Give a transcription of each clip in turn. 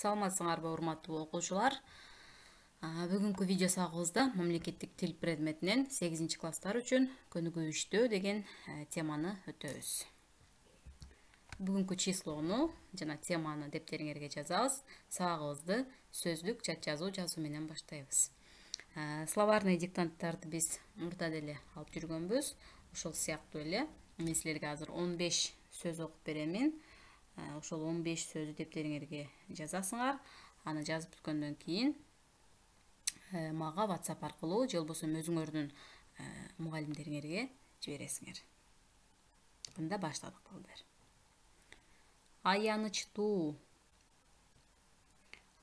Саламатсыңарбы урматтуу окуучулар? Бүгүнкү видео сабагыбызда мамлекеттик тил предметинен 8-класстар үчүн көнүгүүчтөө деген теманы өтөбүз. Бүгүнкү числону жана теманы дептериңерге жазабыз. Сабагыбызды сөздүк чат жазуу менен баштайбыз. Словарный диктанттарды биз мурда деле алып жүргөнбүз. Ошол сыяктуу эле мен силерге азыр 15 сөз окуп беремин. Ошол 15 сөздү дептериңерге жазасыңар. Аны жазып бүткөндөн кийин мага WhatsApp аркылуу же болбосо өзүңөрдүн мугалимдериңерге жибересиңер. Мында баштадык балдар. Аянычтуу.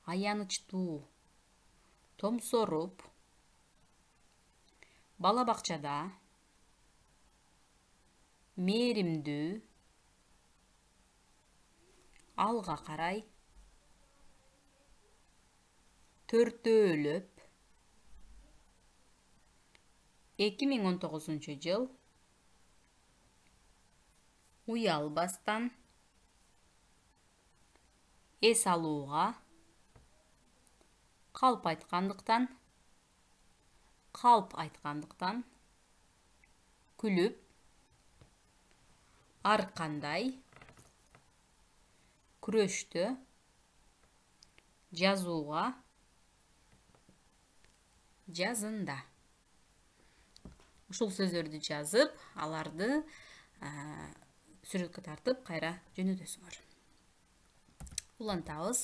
Аянычтуу. Томсоруп. Бала бакчада. Мээримдүү. Алга карай. Төртөөлөп. 2019 жыл. Уялбастан. Эс алууга. Калп айткандыктан. Калп айткандыктан. Күлүп. Ар кандай. Күрөштө. Жазууга. Жазында. Ушул сөздөрдү жазып, аларды сүрөткө тартып кайра жөнөтөсүңөр. Улантабыз.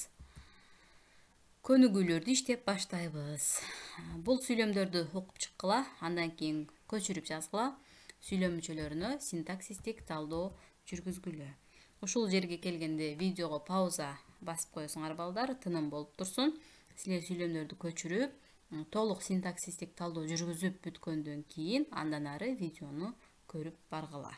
Көнүгүүлөрдү иштеп баштайбыз. Бул сүйлөмдөрдү окуп чыккыла, андан кийин көчүрүп жазгыла, сүйлөм мүчөлөрүнө синтаксистик талдоо жүргүзгүлө. Ушул жерге келгенде видеого пауза басып коесуңар балдар, тыным болуп турсун. Силер сүйлөмдөрдү көчүрүп, толук синтаксистик талдоо жүргүзүп бүткөндөн кийин андан ары видеону көрүп баргыла.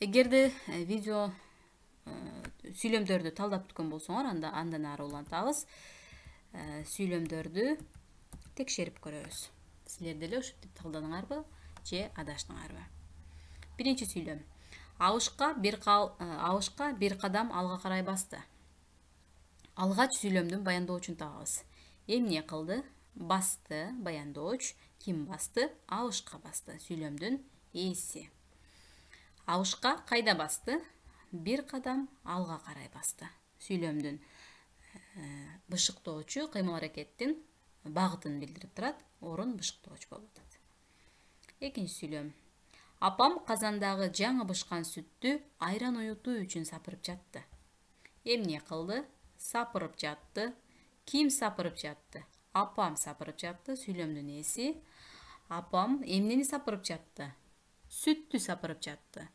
Эгерде видео сүйлөмдөрдү талдап бүткөн болсоңор, андан ары улантабыз. Сүйлөмдөрдү текшерип көрөбүз. Силер деле ушинтип талдадыңарбы же адаштыңарбы? Биринчи сүйлөм. Абышка бир кадам алга карай басты. Алгач сүйлөмдүн баяндоочун табабыз. Эмне кылды? Басты, баяндооч. Ким басты? Абышка басты. Сүйлөмдүн ээси. Абышка кайда басты? Бир кадам алга карай басты. Сүйлөмдүн бышыктоочу кыймыл аракеттин багытын билдирип турат. Орун бышыктооч болуп атат. Экинчи сүйлөм. Апам казандагы жаңы бышкан сүттү айран уютуу үчүн сапырып жатты. Эмне кылды? Сапырып жатты. Ким сапырып жатты? Апам сапырып жатты. Сүйлөмдүн ээси. Апам эмнени сапырып жатты? Сүттү сапырып жатты.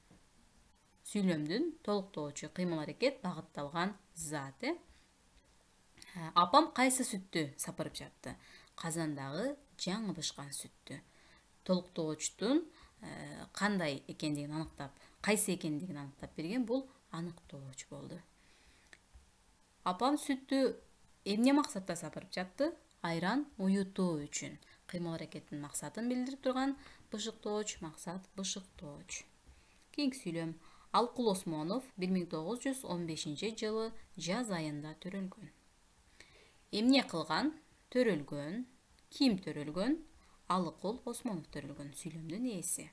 Сүйлөмдүн толуктоочу кыймыл аракет багытталган зат. Апам кайсы сүттү сапырып жатты? Казандагы жаңы бышкан сүттү. Толуктоочтун кандай экендигин аныктап, кайсы экендигин аныктап берген, бул аныктооч болду. Апам сүттү эмне максатта сапырып жатты? Айран уютуу үчүн. Кыймыл аракеттин максатын билдирип турган бышыктооч, максат бышыктооч. Кийинки сүйлөм. Алкул Осмонов 1915 жылы жаз айында төрөлгөн. Эмне кылган? Төрөлгөн. Ким төрөлгөн? Алыкул Осмонов төрөлгөн. Сүйлөмдүн ээси.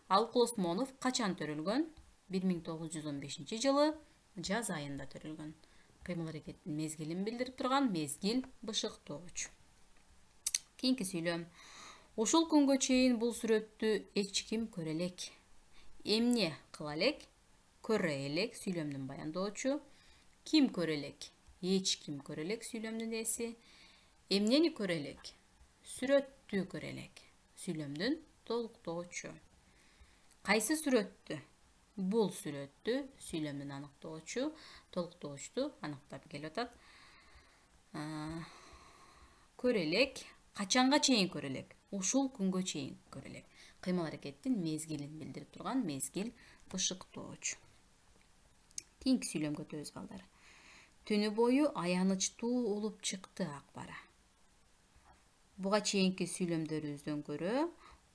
Алыкул Осмонов качан төрөлгөн? 1915 жылы жаз айында төрөлгөн. Кыймыл аракеттин мезгилин билдирип турган мезгил бышыктооч. Кийинки сүйлөм. Ушул күнгө чейин бул сүрөттү эч ким көрө элек. Эмне кыла элек? Көрө элек. Сүйлөмдүн баяндоочу. Ким көрө элек? Эч ким көрө элек. Сүйлөмдүн ээси. Эмнени көрө элек? Сүрөттү көрө элек. Сүйлөмдүн толуктоочу. Кайсы сүрөттү? Бул сүрөттү. Сүйлөмдүн аныктоочу. Толуктоочту аныктап келип атат. Көрө элек. Качанга чейин көрө элек? Ушул күнгө чейин көрө элек. Кыймыл аракеттин мезгилин билдирип турган мезгил бышыктооч. Кийинки сүйлөмгө өтөбүз балдар. Түнү бою аянычтуу улуп чыкты ак бара. Буга чейинки сүйлөмдөрүбүздөн көрө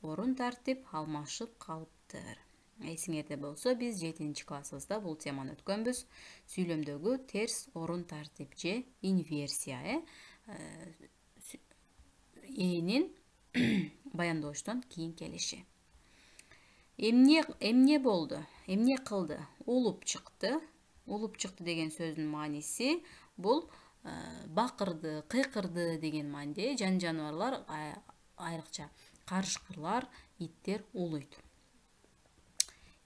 орун тартип алмашып калыптыр. Эсиңерде болсо, биз 7-классыбызда бул теманы өткөнбүз. Сүйлөмдөгү терс орун тартип же инверсия, энин баяндооштон кийин келиши. Эмне болду? Эмне кылды? Улуп чыкты. Улуп чыкты деген сөздүн мааниси бул бакырды, кыйкырды деген мааниде. Жаныбарлар, айрыкча карышкырлар, иттер улуйт.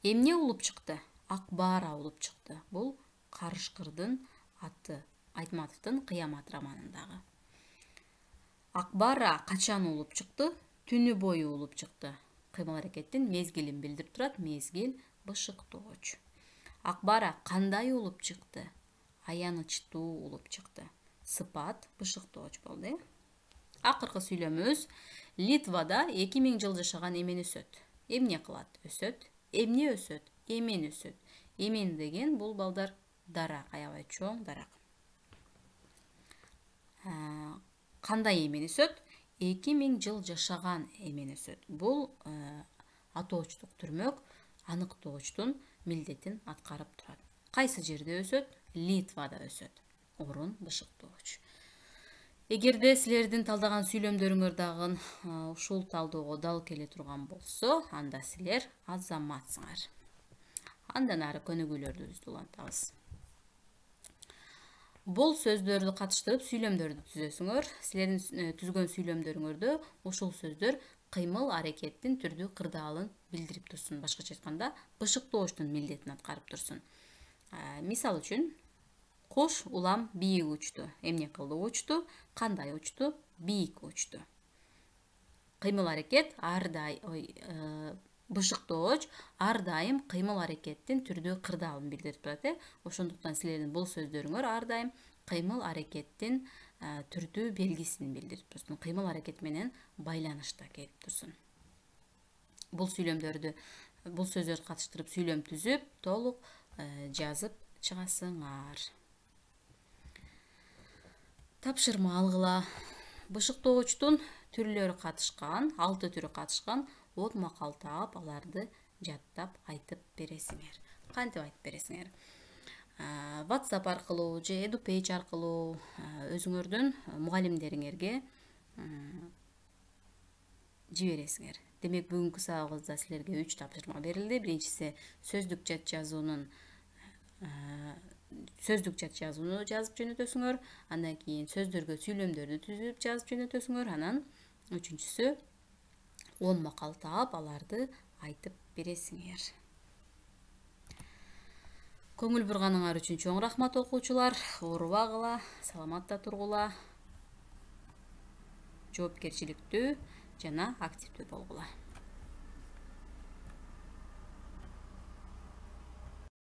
Эмне улуп чыкты? Акбара улуп чыкты. Бул карышкырдын аты, Айтматовдун Кыямат романындагы. Акбара качан улуп чыкты? Түнү бою улуп чыкты. Кыймыл аракеттин мезгилин билдирип турат. Мезгил бышыктооч. Акбара кандай улуп чыкты? Аянычтуу улуп чыкты. Сыпат бышыктооч болду. Акыркы сүйлөмүбүз Литвада 2000 жыл жашаган эмен өсөт. Эмне кылат? Өсөт. Эмне өсөт? Эмен өсөт. Эмен деген бул балдар дарак, аябай чоң дарак. Кандай эмен өсөт? 2000 жыл жашаган эмен өсөт. Бул атоочтук түрмөк аныктоочтун милдетин аткарып турат. Кайсы жерде өсөт? Литвада өсөт. Орун бышыктооч. Эгерде силердин талдаган сүйлөмдөрүңөр дагы ушул талдоого дал келе турган болсо, анда силер азаматсыңар. Андан ары көнүгүүлөрүбүздү улантабыз. Бул сөздөрдү катыштырып сүйлөмдөрдү түзөсүңөр. Силердин түзгөн сүйлөмдөрүңөрдө ушул сөздөр кыймыл аракеттин түрдүү кырдаалын билдирип турсун. Башкача айтканда, бышыктооштун милдетин аткарып турсун. Мисал үчүн, куш улам бийик учту. Эмне кылды? Учту. Кандай учту? Бийик учту. Кыймыл аракет бышыктооч ар дайым кыймыл аракеттин түрдүү кырдаалын билдирип турат. Ошондуктан силердин бул сөздөрүңөр ар дайым кыймыл аракеттин түрдүү белгисин билдирип турсун. Кыймыл аракет менен байланышта келип турсун. Бул сөздөрдү катыштырып сүйлөм түзүп, толук жазып чыгасыңар. Тапшырма алгыла. Бышыктоочтун түрлөрү катышкан, 6 түрү катышкан 10 макал таап, аларды жаттап айтып бересиңер. Кантип айтып бересиңер? WhatsApp аркылуу же EduPage аркылуу өзүңөрдүн мугалимдериңерге жибересиңер. Демек, бүгүнкү сабагыбызда силерге 3 тапшырма берилди. Биринчиси сөздүк жат жазууну жазып жөнөтөсүңөр. Андан кийин сөздөргө сүйлөмдөрдү түзүп жазып жөнөтөсүңөр. Анан үчүнчүсү 10 макал таап, аларды айтып бересиңер. Көңүл бурганыңар үчүн чоң рахмат окуучулар. Оорубагыла, саламатта тургула, жоопкерчиликтүү жана активдүү болгула.